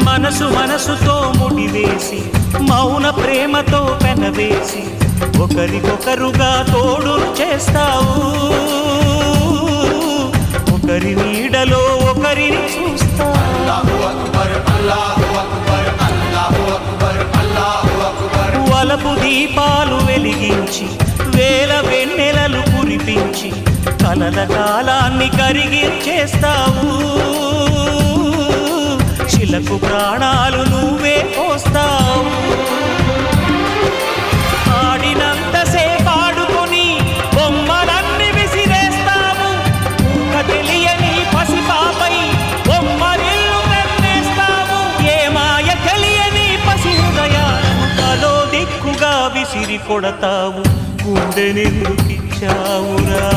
మనసు మనసుతో ముడివేసి మౌన ప్రేమతో పెనవేసి ఒకరికొకరుగా తోడు చేస్తావు. ఒకరి నీడలో ఒకరిని చూస్తావు. వలపు దీపాలు వెలిగించి వేల వెన్నెలలు కురిపించి కలల కాలాన్ని కరిగించేస్తావు. శిలకు ప్రాణాలు నువ్వే పోస్తావు. ఆడినంతసేపు ఆడుకొని బొమ్మలన్నీ విసిరేస్తావు. ఊహ తెలియని పసిపాపై బొమ్మరిల్లు కన్నేస్తావు. ఏ మాయ తెలియని పసి హృదయాలను తలో దిక్కుగా విసిరి కొడతావు. గుండెనెందుకిచ్చావురా?